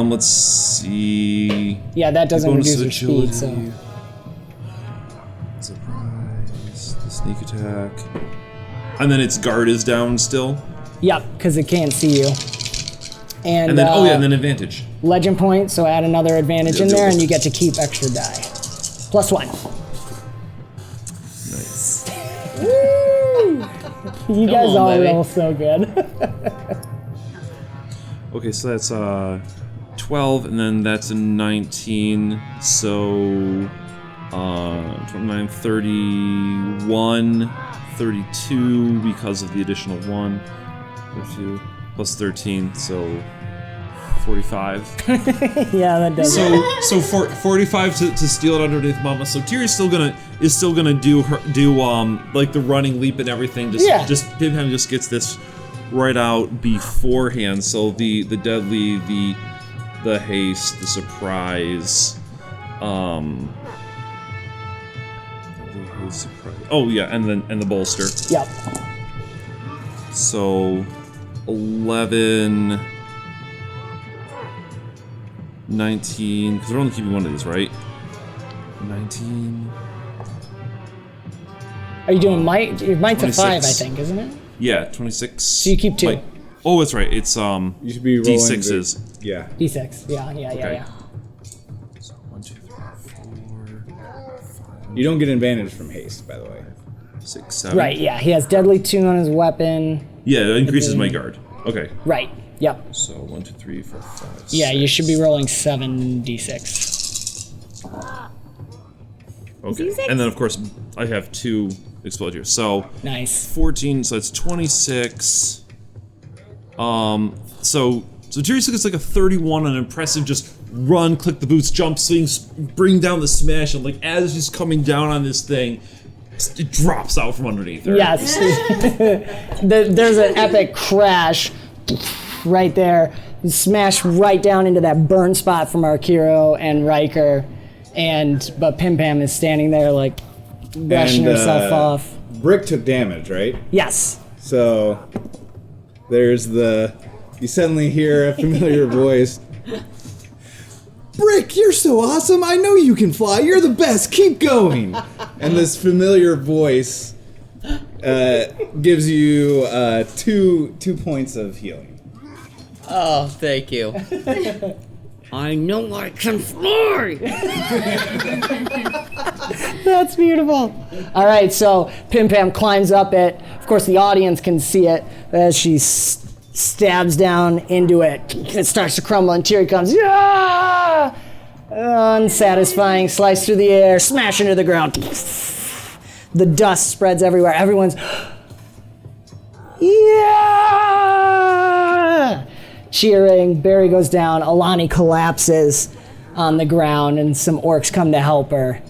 Let's see. Yeah, that doesn't Bonus reduce her speed, so. agility. Surprise. The sneak attack. And then its guard is down still. Yep, because it can't see you. And then and then advantage. legend point, so add another advantage in there, and you get to keep extra die. +1. Nice. You guys on, all baby. roll so good. Okay, so that's 12, and then that's a 19. So 29, 31, 32 because of the additional 1. 32 plus 13, so 45. Yeah, that does it. So 45 to steal it underneath Mama. So Tyrion's still gonna do like the running leap and everything. Just Pim Pam just gets this right out beforehand. So the deadly, the haste, the surprise, oh yeah, and the bolster. Yep. So 11, 19, because we're only keeping one of these, right? 19. Are you doing might? Your might's a 5, I 26. think, isn't it? Yeah, 26. So you keep 2. Oh, that's right. It's You should be rolling D6s. Yeah. D6. Yeah. Okay. So 1, 2, 3, 4, 5, You don't get advantage from haste, by the way. 6, 7. Right. Yeah. He has deadly 2 on his weapon. Yeah, it increases my guard. Okay. Right. Yep. So 1, 2, 3, 4, 5. Yeah, you 6. should be rolling 7d6. Okay. And then of course I have 2 explode here. So Nice. 14, so that's 26. So Tyrion gets like a 31 on impressive just run, click the boots, jump, swings, bring down the smash, and like as she's coming down on this thing, it drops out from underneath her. Yes. There's an epic crash right there. You smash right down into that burn spot from Arkiro and Ryker. But Pim Pam is standing there like brushing herself off. Brick took damage, right? Yes. So there's you suddenly hear a familiar voice. Brick, you're so awesome. I know you can fly. You're the best. Keep going. And this familiar voice gives you 2 points of healing. Oh, thank you. I know I can fly. That's beautiful. All right, so Pim Pam climbs up it. Of course, the audience can see it as she stabs down into it. It starts to crumble, and Tiri comes. Yeah! Unsatisfying slice through the air, smash into the ground. The dust spreads everywhere. Everyone's. Yeah! Cheering. Barry goes down. Alani collapses on the ground, and some orcs come to help her.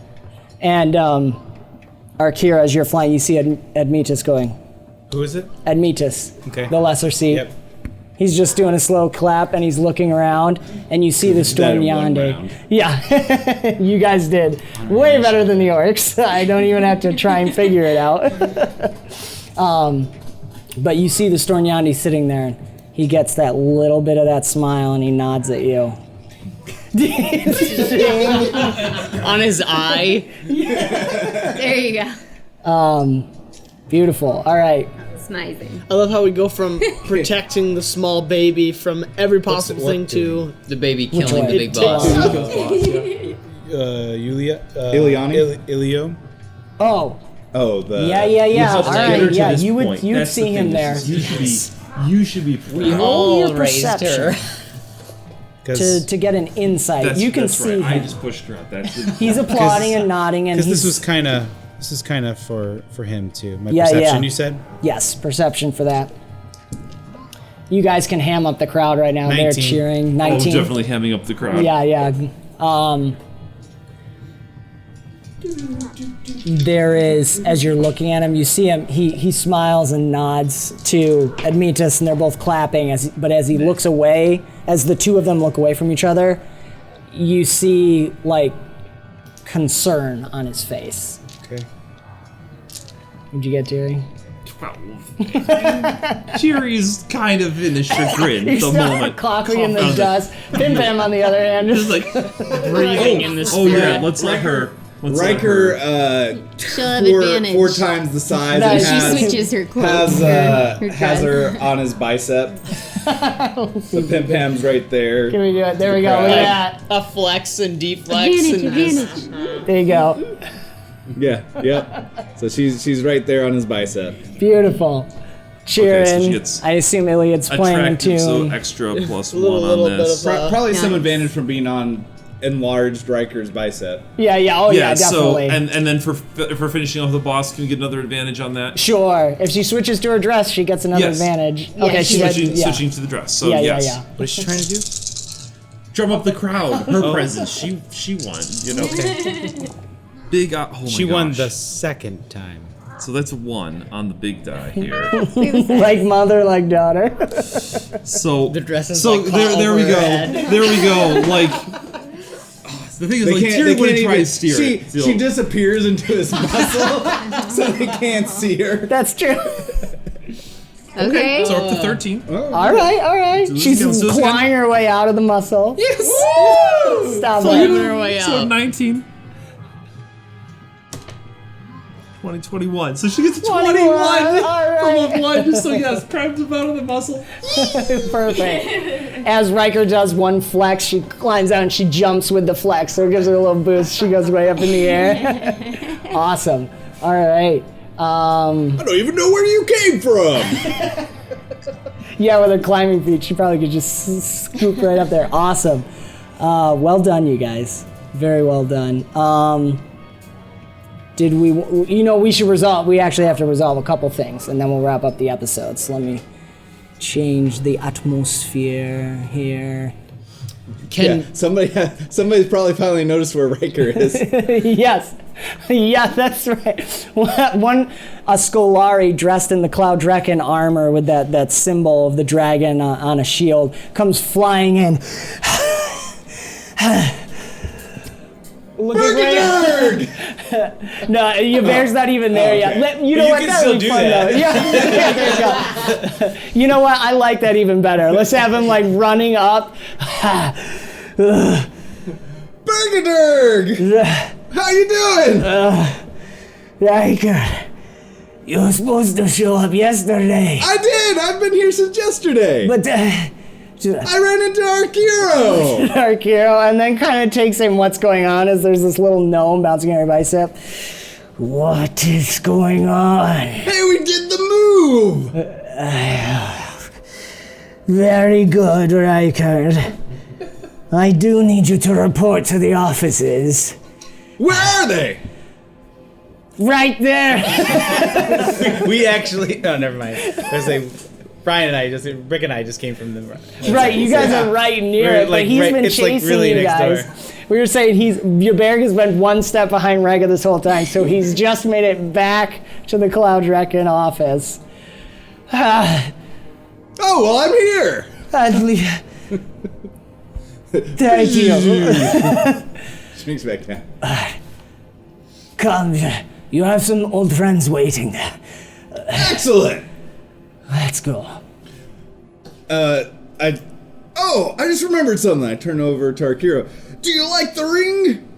And Arkira, as you're flying, you see Admetus going. Who is it? Admetus, Okay. the lesser seat. Yep. He's just doing a slow clap, and he's looking around, and you see the storm yonder. Yeah, you guys did way better than the orcs. I don't even have to try and figure it out. But you see the Stornyandi sitting there, and he gets that little bit of that smile, and he nods at you. On his eye. There you go. Beautiful. All right. It's amazing. I love how we go from protecting the small baby from every possible thing to The baby killing one? the big boss. Yulia? Iliani? Ilio? Oh. Oh, the... Yeah. All right. Yeah, you you'd see him there. You should be proud. We Roll all your raised her. perception. To get an insight. You can see right. I him. just pushed her out. That's it. He's applauding and nodding, and Because he's this is kind of for him too. My Yeah, perception, yeah. you said? yes, perception for that. You guys can ham up the crowd right now. 19. They're cheering. 19. definitely hamming up the crowd. Yeah. There is, as you're looking at him, you see him. He smiles and nods to Admetus, and they're both clapping. But as he looks away, as the two of them look away from each other, you see like concern on his face. Okay. What'd you get, Jerry? Jerry's kind of in a chagrin at He's the not moment. coughing in the Confounded. dust. Pim Pam, on the other hand, Just is like, Breathing in the oh yeah, spirit. let's let her. Let's let her. Riker, She'll have advantage. 4 times the size No, and she has, switches her clothes. has, her has dress. her on his bicep. The Pim Pam's right there. Can we do it? There we go. Look at A flex and deflex. Advantage. that. There you go. Yeah, yep. So she's right there on his bicep. Beautiful. Cheering. Okay, so she gets I assume Iliad's playing in Attractive, so tune. extra plus little- 1 little on bit this. of, Probably some Nice. advantage from being on enlarged Riker's bicep. Yeah. Oh yeah, so definitely. and then for finishing off the boss, can we get another advantage on that? Sure. If she switches to her dress, she gets another Yes. advantage. Yeah, Okay, she Switching, gets, yeah. switching to the dress. So Yeah, yes. yeah. What is she trying to do? Drum up the crowd. Her presence. She won. You know. Big. Oh my She won gosh. the second time. So that's 1 on the big die here. Like mother, like daughter. So The dress is so like there we over go. her head. There we go. Like the thing is, like Tyrion wouldn't try to steer it. She disappears into his muscle, so they can't see her. That's true. Okay. So up to 13. All right. this She's again, so this clawing her way out of the muscle. Yes. Stop Finding it. her way So out. 19. 2021. So she gets 21. 21 All right. from a 1. So yes, crabs him out of the muscle. Perfect. As Riker does one flex, she climbs out and she jumps with the flex, so it gives her a little boost. She goes way up in the air. Awesome. All right. I don't even know where you came from. Yeah, with her climbing feet, she probably could just scoop right up there. Awesome. Well done, you guys. Very well done. Did we, we should resolve, we actually have to resolve a couple things, and then we'll wrap up the episode. So let me change the atmosphere here. Can Somebody's probably finally noticed where Riker is. Yes. Yeah, that's right. A Scolari dressed in the Cloud Draken armor with that symbol of the dragon on a shield comes flying in. Looking right. No, your bear's not even there yet. You know you what? can That still would be do fun that. though. Yeah, there you go. You know what? I like that even better. Let's have him like running up. Bergaderg! How you doing? Ryker, you were supposed to show up yesterday. I did! I've been here since yesterday! But, I ran into Arkiro! Arkiro, and then kind of takes in what's going on as there's this little gnome bouncing on your bicep. What is going on? Hey, we did the move! Very good, Ryker. I do need you to report to the offices. Where are they? Right there! We actually. Oh, never mind. Brian and Rick and I just came from the. Right, you guys are right near it, but he's been chasing really you next guys. door. We were saying your Berg has been one step behind Ryker this whole time, so he's just made it back to the Cloud Reckon office. Oh, well, I'm here! Thank you. Sneaks back down. Come, you have some old friends waiting there. Excellent! Let's go. I just remembered something. I turn over to Arkiro. Do you like the ring?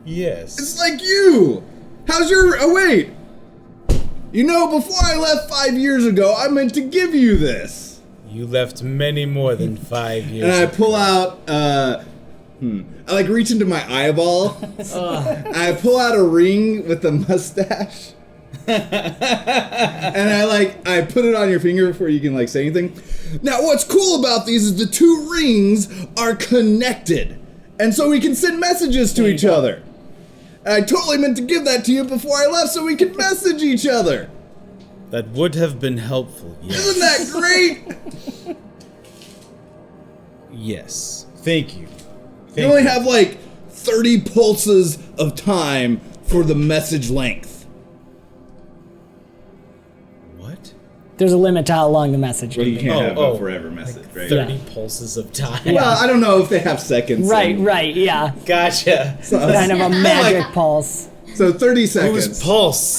Yes. It's like you! How's your... Oh, wait! You know, before I left 5 years ago, I meant to give you this. You left many more than 5 years And I ago. pull out, I like reach into my eyeball. I pull out a ring with a mustache. And I put it on your finger before you can say anything. Now what's cool about these is the two rings are connected. And so we can send messages to each other. And I totally meant to give that to you before I left so we could message each other. That would have been helpful, yes. Isn't that great? Yes. Thank you. You only have 30 pulses of time for the message length. What? There's a limit to how long the message Well, can you be. can't have a forever message, right? 30 pulses of time. Well, I don't know if they have seconds. Right, yeah. Gotcha. Kind of a magic pulse. So 30 seconds. Whose pulse?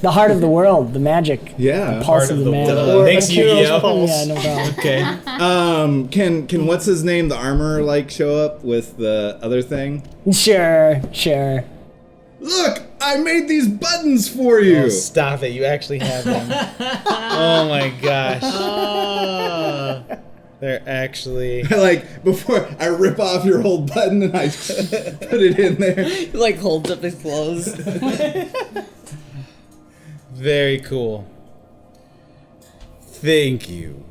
The heart of the world, the magic. Yeah. The pulse of the man. world. Thanks, Yu-Gi-Oh. Yeah, no problem. Okay. Can what's his name, the armor, show up with the other thing? Sure. Look, I made these buttons for you. Oh, stop it. You actually have them. Oh my gosh. They're actually... Before I rip off your old button and I put it in there. He holds up his clothes. Very cool. Thank you.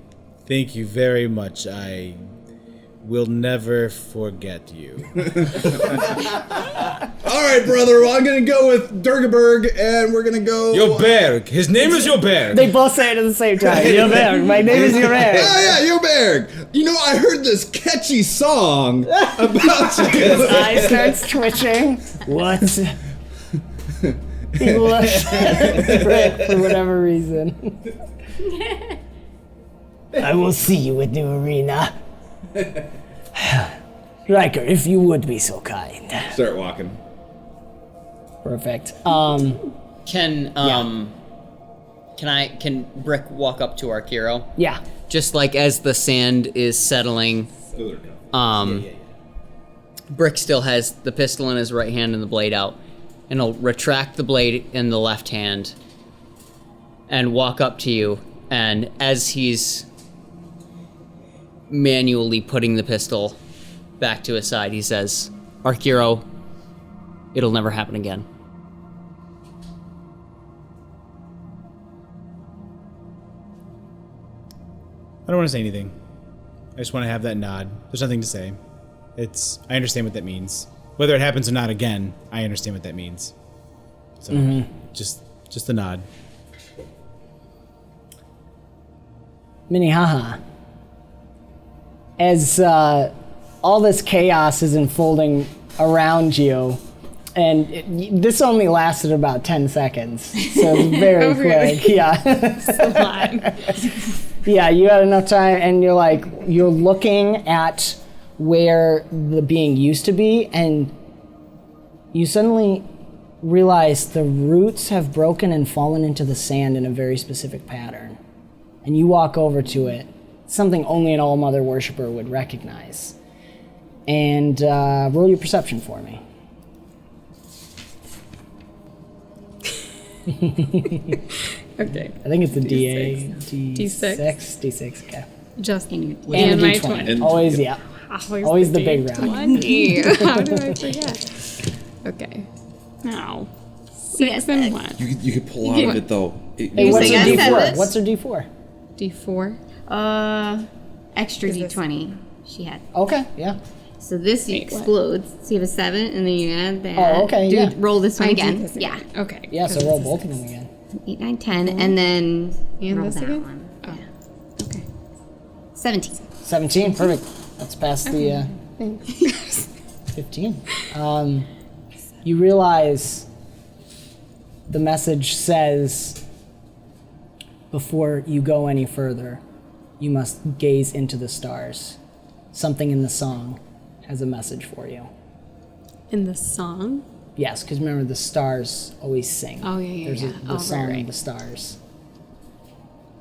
Thank you very much. I will never forget you. All right, brother. Well, I'm going to go with Durgaberg, and we're going to go... Joberg. His name is Joberg. They both say it at the same time. Joberg. My name is Joberg. Oh, yeah, Joberg. You know, I heard this catchy song about you. His eye starts twitching. What? He looks at Rick for whatever reason. I will see you at the arena. Ryker, if you would be so kind. Start walking. Perfect. Can Brick walk up to Arkiro? Yeah. Just as the sand is settling, Brick still has the pistol in his right hand and the blade out. And he'll retract the blade in the left hand and walk up to you. And as he's manually putting the pistol back to his side, he says, Arkiro, it'll never happen again. I don't want to say anything. I just want to have that nod. There's nothing to say. I understand what that means. Whether it happens or not again, I understand what that means. So, just a nod. Minnehaha. As all this chaos is unfolding around you, and this only lasted about 10 seconds, so it's very Oh, really? quick. Yeah. Yeah, you had enough time, and you're looking at where the being used to be, and you suddenly realize the roots have broken and fallen into the sand in a very specific pattern. And you walk over to it, something only an All-Mother worshiper would recognize. And roll your perception for me. Okay. I think it's a D6. D6. D6, okay. Just And And and a my D20. 20. Always, yeah. Always the big round. 20. How did I forget? Okay. Now, 6 and 1. You could pull out of it though. Hey, what's say her I said D4? this? What's her D4? D4. Extra Is this- D20 she had. Okay, yeah. So this Wait, what? explodes. So you have a 7, and then you add that. Oh, okay, yeah. Roll this one I do again. this Yeah. again. Okay. Yeah, so 'cause roll it's a both of 6. them again. 8, 9, 10, and then And roll this that again? one. Oh. Yeah. Okay. 17. 17, perfect. That's past the 15. You realize the message says, before you go any further, you must gaze into the stars. Something in the song has a message for you. In the song? Yes, because remember, the stars always sing. Oh, yeah, There's yeah. the Oh, song right. of the stars.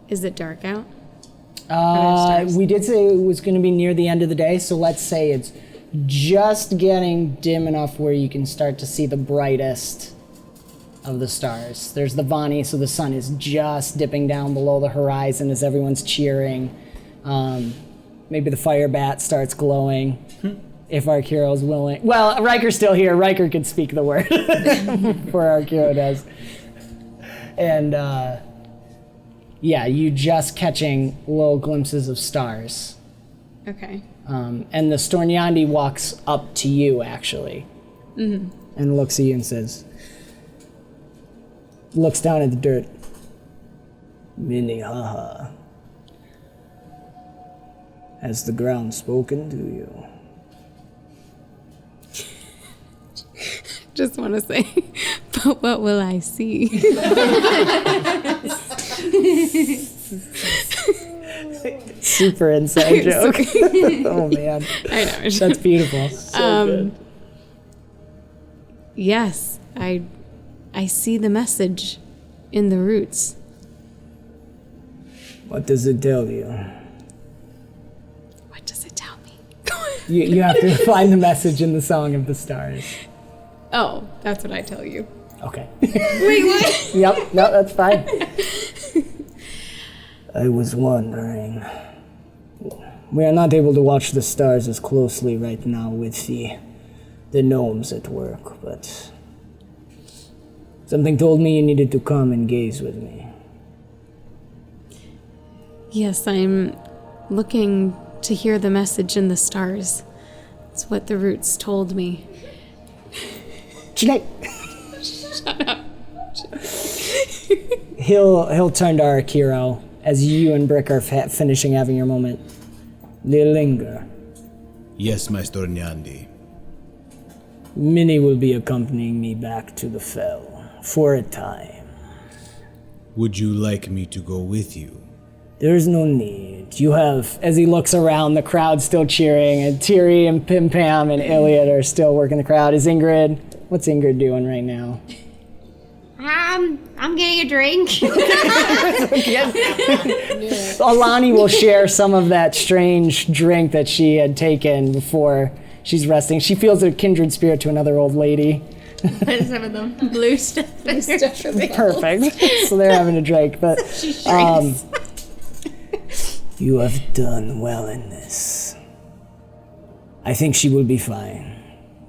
Is it dark out? stars? We did say it was going to be near the end of the day, so let's say it's just getting dim enough where you can start to see the brightest of the stars. There's the Vani, so the sun is just dipping down below the horizon as everyone's cheering. Maybe the fire bat starts glowing. If our hero's willing. Well, Ryker's still here. Ryker can speak the word before our hero does. And yeah, you just catching little glimpses of stars. Okay. And the Stornyandi walks up to you, actually, and looks at you and says, looks down at the dirt. Minnehaha. Has the ground spoken to you? Just want to say, but what will I see? Super inside joke. Oh man, I know. that's beautiful. So good. Yes, I see the message in the roots. What does it tell you? What does it tell me? You have to find the message in the Song of the Stars. Oh, that's what I tell you. Okay. Wait, what? Yep. No, that's fine. I was wondering. We are not able to watch the stars as closely right now with the gnomes at work, but something told me you needed to come and gaze with me. Yes, I'm looking to hear the message in the stars. That's what the roots told me. Shut up. He'll turn to our hero as you and Brick are finishing having your moment. Linger. Yes, my Stornyandi. Minnie will be accompanying me back to the fell for a time. Would you like me to go with you? There is no need. You have, as he looks around, the crowd still cheering, and Tiri and Pim Pam and Iliad are still working the crowd. Is Ingrid, what's Ingrid doing right now? I'm getting a drink. Alani will share some of that strange drink that she had taken before she's resting. She feels a kindred spirit to another old lady. Put some of them blue stuff. Perfect. So they're having a drink, but you have done well in this. I think she will be fine.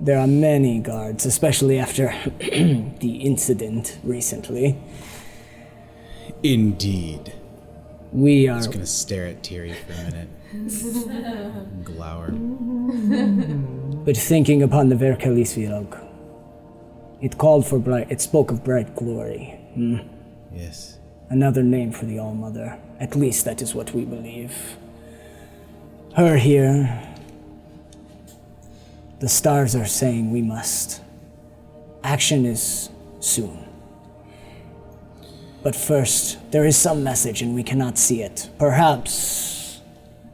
There are many guards, especially after the incident recently. Indeed. We are. I'm just gonna stare at Tiri for a minute. Glower. But thinking upon the Verkalisvirog, it called for bright. It spoke of bright glory. Yes. Another name for the All-Mother. At least that is what we believe. Her here. The stars are saying we must. Action is soon. But first, there is some message and we cannot see it. Perhaps,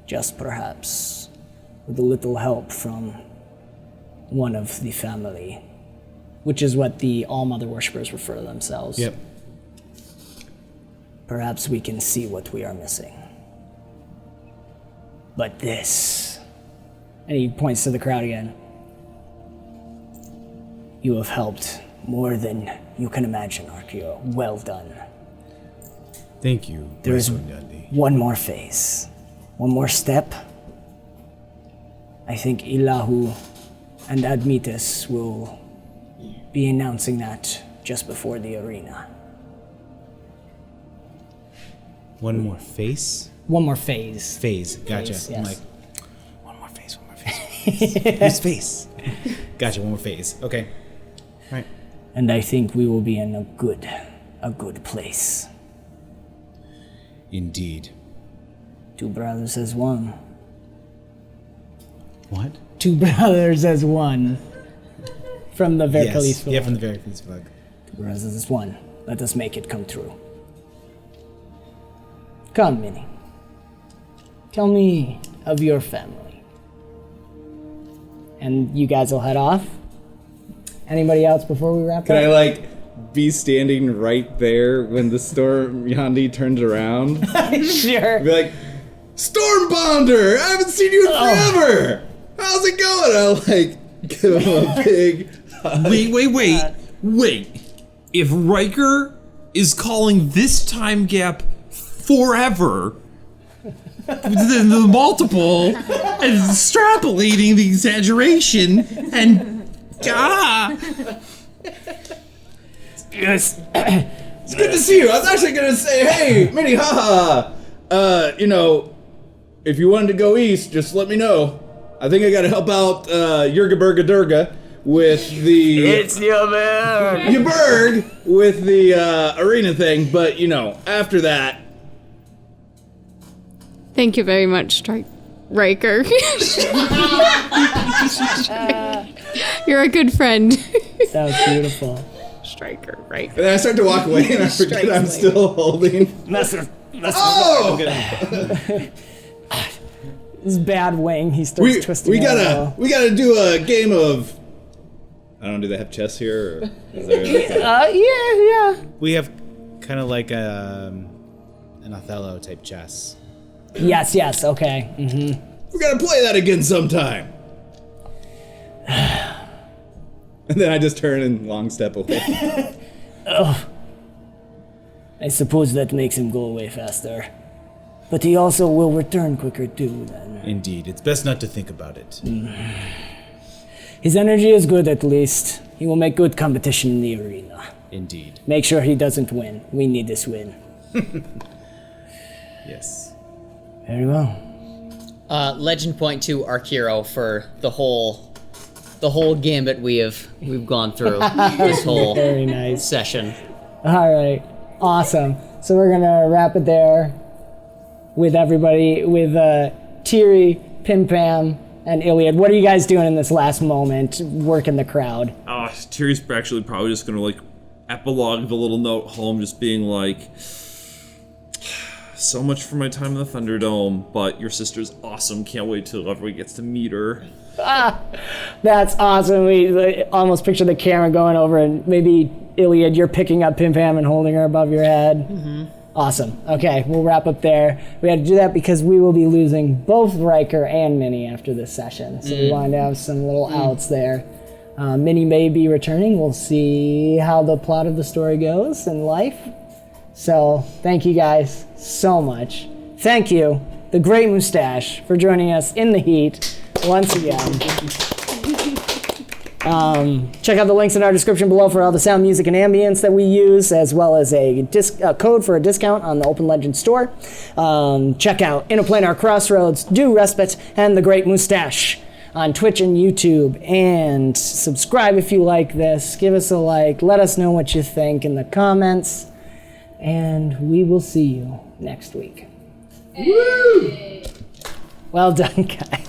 just perhaps, with a little help from one of the family, which is what the All-Mother worshippers refer to themselves. Yep. Perhaps we can see what we are missing. But this And he points to the crowd again. You have helped more than you can imagine, Archeo. Well done. Thank you. There is Gandhi. one more phase. One more step. I think Ilahu and Admetus will be announcing that just before the arena. One more face? One more phase. Phase. Gotcha. Phase, I'm yes. like, one more face, one more face. Whose face? Gotcha, one more phase. Okay. Right. And I think we will be in a good place. Indeed. Two brothers as one. What? Two brothers as one. From the Verkalis Yes. Yeah, from the Verkalis flag. Two brothers as one. Let us make it come true. Come, Minnie. Tell me of your family. And you guys will head off. Anybody else before we wrap Can up? I like be standing right there when the Storm Yandi turns around? Sure. Be like, Storm Bonder! I haven't seen you in forever! How's it going? I'll like give him a big Wait. If Ryker is calling this time gap forever, then the multiple and extrapolating the exaggeration and Yes. It's good to see you. I was actually gonna say, hey, Minnie, haha. If you wanted to go east, just let me know. I think I gotta help out Yurgaburga Durga with the Yaburg with the arena thing, but after that. Thank you very much, Ryker. You're a good friend. That was beautiful. Striker, right? And then I start to walk away and I forget I'm still holding. Oh! This is bad wing. He starts twisting. We gotta do a game of. I don't know. Do they have chess here? Or is there yeah. We have kind of like an Othello type chess. Yes. Okay. Mm-hmm. We gotta play that again sometime. And then I just turn and long step away. I suppose that makes him go away faster. But he also will return quicker too, then. Indeed. It's best not to think about it. His energy is good, at least. He will make good competition in the arena. Indeed. Make sure he doesn't win. We need this win. Yes. Very well. Legend point to Archero for the whole gambit we've gone through this whole Very nice. session. All right. Awesome. So we're going to wrap it there with everybody, with Tiri, Pim Pam, and Iliad. What are you guys doing in this last moment, working the crowd? Tyrion's actually probably just gonna like epilogue the little note home, just being like, so much for my time in the Thunderdome, but your sister's awesome. Can't wait till everyone gets to meet her. That's awesome. We almost picture the camera going over, and maybe Iliad, you're picking up Pim Pam and holding her above your head. Mm-hmm. Awesome. Okay, we'll wrap up there. We had to do that because we will be losing both Ryker and Minnie after this session. So we wanted to have some little outs there. Minnie may be returning. We'll see how the plot of the story goes in life. So thank you guys so much. Thank you, the Great Mustache, for joining us in the heat once again. Check out the links in our description below for all the sound, music, and ambience that we use, as well as a code for a discount on the Open Legend store. Check out Interplanar Crossroads, Do Respite, and The Great Mustache on Twitch and YouTube. And subscribe if you like this. Give us a like. Let us know what you think in the comments. And we will see you next week. Woo! Well done, guys.